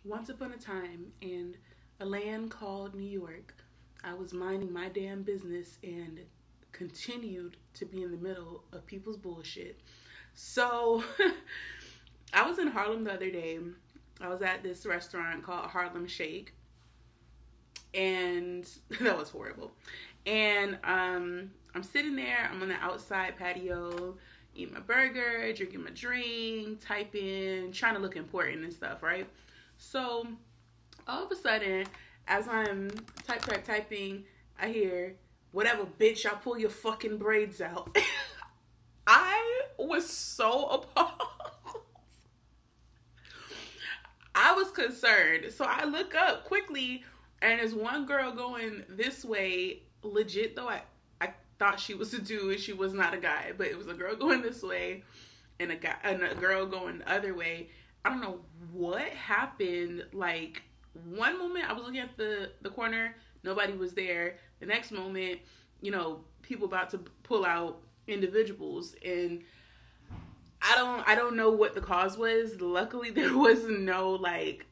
Once upon a time, in a land called New York, I was minding my damn business and continued to be in the middle of people's bullshit. So, I was in Harlem the other day. I was at this restaurant called Harlem Shake, and that was horrible. And I'm sitting there. I'm on the outside patio, eating my burger, drinking my drink, typing, trying to look important and stuff, right? So all of a sudden, as I'm typing, I hear, "Whatever, bitch, I'll pull your fucking braids out." I was so appalled. I was concerned. So I look up quickly, and there's one girl going this way. Legit, though, I thought she was a dude. She was not a guy, but it was a girl going this way and a girl going the other way. I don't know what happened. Like, one moment I was looking at the corner, nobody was there. The next moment, people about to pull out individuals, and I don't know what the cause was. Luckily, there was no like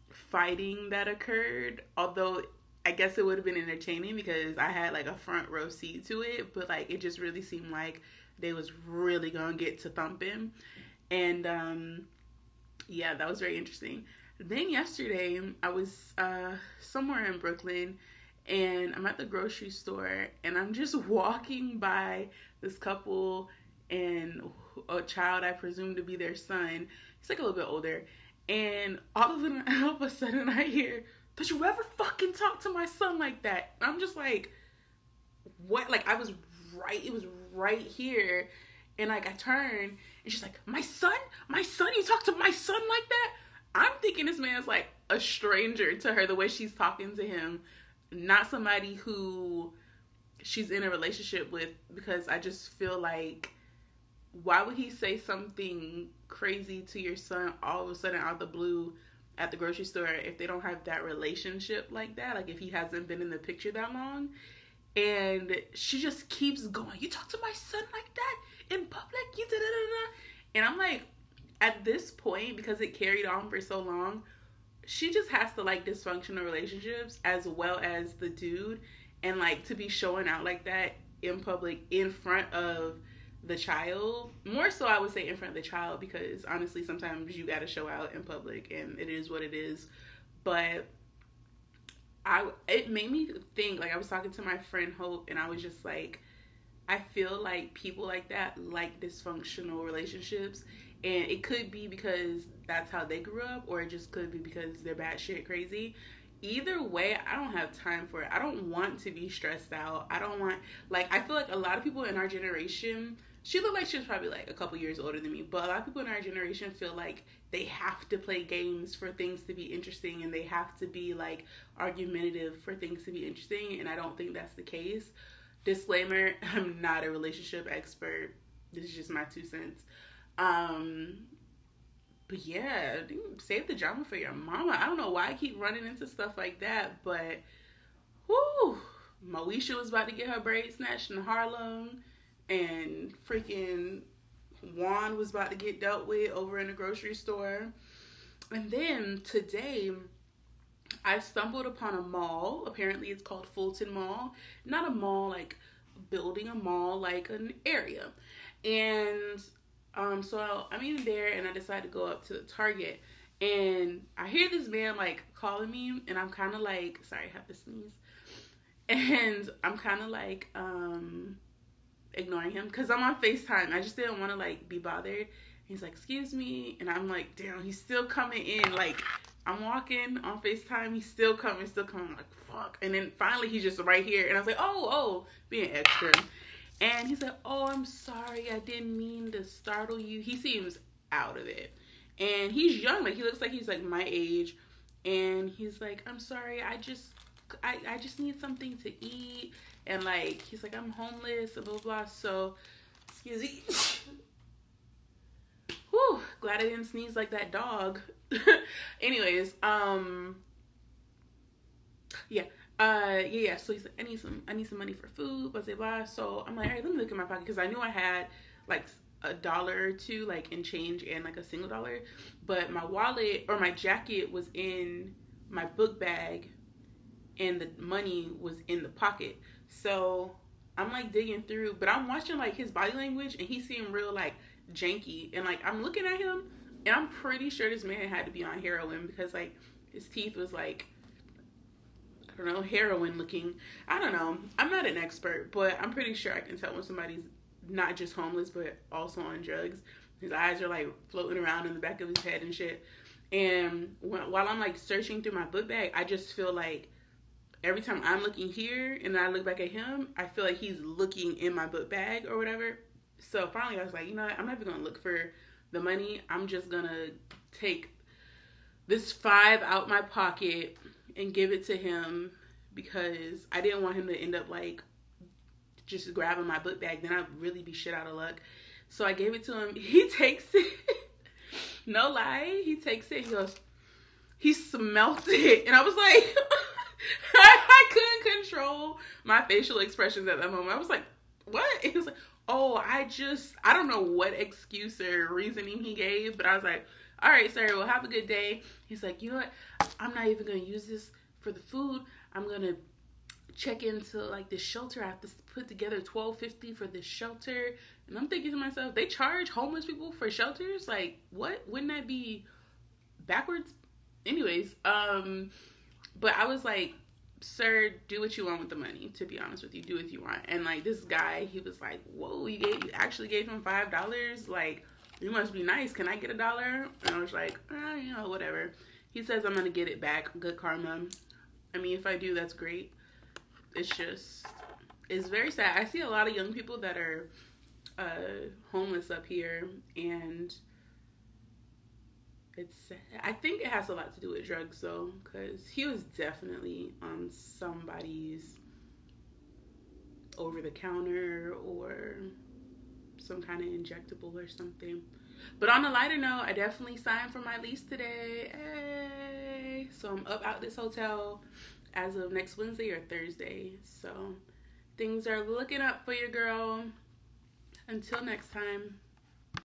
fighting that occurred, although I guess it would have been entertaining because I had like a front row seat to it, but like it just really seemed like they was really gonna get to thumping. And yeah, that was very interesting. Then yesterday I was somewhere in Brooklyn, and I'm at the grocery store, and I'm just walking by this couple and a child I presume to be their son. He's like a little bit older, and all of a sudden I hear, "Did you ever fucking talk to my son like that?" And I'm just like, what? Like, I was right, it was right here. And like I turned, and she's like, "My son? My son? You talk to my son like that?" I'm thinking this man's like a stranger to her, the way she's talking to him, not somebody who she's in a relationship with, because I just feel like, why would he say something crazy to your son all of a sudden out of the blue at the grocery store if they don't have that relationship like that? Like, if he hasn't been in the picture that long. And she just keeps going, "You talk to my son like that in public? You da da da da." And I'm like, at this point, because it carried on for so long, she just has to like dysfunctional relationships as well as the dude. And like, to be showing out like that in public in front of the child, more so I would say in front of the child, because honestly sometimes you gotta show out in public and it is what it is. But it made me think, like, I was talking to my friend Hope, and I was just like, I feel like people like that like dysfunctional relationships, and it could be because that's how they grew up, or it just could be because they're batshit crazy. Either way, I don't have time for it. I don't want to be stressed out. I don't want, like, I feel like a lot of people in our generation, she looked like she was probably like a couple years older than me, but a lot of people in our generation feel like they have to play games for things to be interesting, and they have to be like argumentative for things to be interesting, and I don't think that's the case. Disclaimer, I'm not a relationship expert. This is just my 2 cents. But yeah, save the drama for your mama. I don't know why I keep running into stuff like that, but whoo, Moesha was about to get her braids snatched in Harlem, and freaking Juan was about to get dealt with over in the grocery store. And then today, I stumbled upon a mall. Apparently it's called Fulton Mall. Not a mall like building, a mall like an area. And so I'm in there, and I decided to go up to the Target, and I hear this man like calling me, and I'm kind of like, sorry, I have to sneeze, and I'm kind of like ignoring him because I'm on FaceTime. I just didn't want to like be bothered. He's like, "Excuse me," and I'm like, damn, he's still coming in. Like, I'm walking on FaceTime, he's still coming. I'm like, fuck. And then finally he's just right here, and I was like, oh, being extra. And he said, "Oh, I'm sorry, I didn't mean to startle you." He seems out of it. And he's young, like he looks like he's like my age. And he's like, "I'm sorry, I just need something to eat." And like, he's like, "I'm homeless," and blah, blah, blah. So, excuse me. Whew, glad I didn't sneeze like that dog. Anyways, yeah. Yeah. So he's like, I need some money for food, blah, blah, blah. So I'm like, all right, let me look in my pocket, because I knew I had like a dollar or two, like in change and like a single dollar, but my wallet or my jacket was in my book bag and the money was in the pocket. So I'm like digging through, but I'm watching like his body language and he seemed real like janky, and like I'm looking at him and I'm pretty sure this man had to be on heroin, because like his teeth was like, I don't know, heroin looking. I don't know. I'm not an expert, but I'm pretty sure I can tell when somebody's not just homeless, but also on drugs. His eyes are like floating around in the back of his head and shit. And while I'm like searching through my book bag, I just feel like every time I'm looking here and I look back at him, I feel like he's looking in my book bag or whatever. So finally I was like, you know what? I'm not even going to look for the money. I'm just going to take this $5 out my pocket and give it to him, because I didn't want him to end up like just grabbing my book bag. Then I'd really be shit out of luck. So I gave it to him. He takes it. No lie. He takes it. He goes, he smelt it. And I was like, I couldn't control my facial expressions at that moment. I was like, what? He was like, oh, I don't know what excuse or reasoning he gave, but I was like, all right, sir, well, have a good day. He's like, you know what? I'm not even going to use this for the food. I'm going to check into like this shelter. I have to put together $12.50 for this shelter. And I'm thinking to myself, they charge homeless people for shelters? Like, what? Wouldn't that be backwards? Anyways, but I was like, sir, do what you want with the money, to be honest with you. Do what you want. And like this guy, he was like, whoa, you actually gave him $5? Like, you must be nice. Can I get $1? And I was like, you know, whatever. He says I'm going to get it back. Good karma. I mean, if I do, that's great. It's very sad. I see a lot of young people that are homeless up here, and it's sad. I think it has a lot to do with drugs, though, because he was definitely on somebody's over-the-counter or some kind of injectable or something. But on a lighter note, I definitely signed for my lease today. Hey. So I'm up out this hotel as of next Wednesday or Thursday. So things are looking up for your girl. Until next time.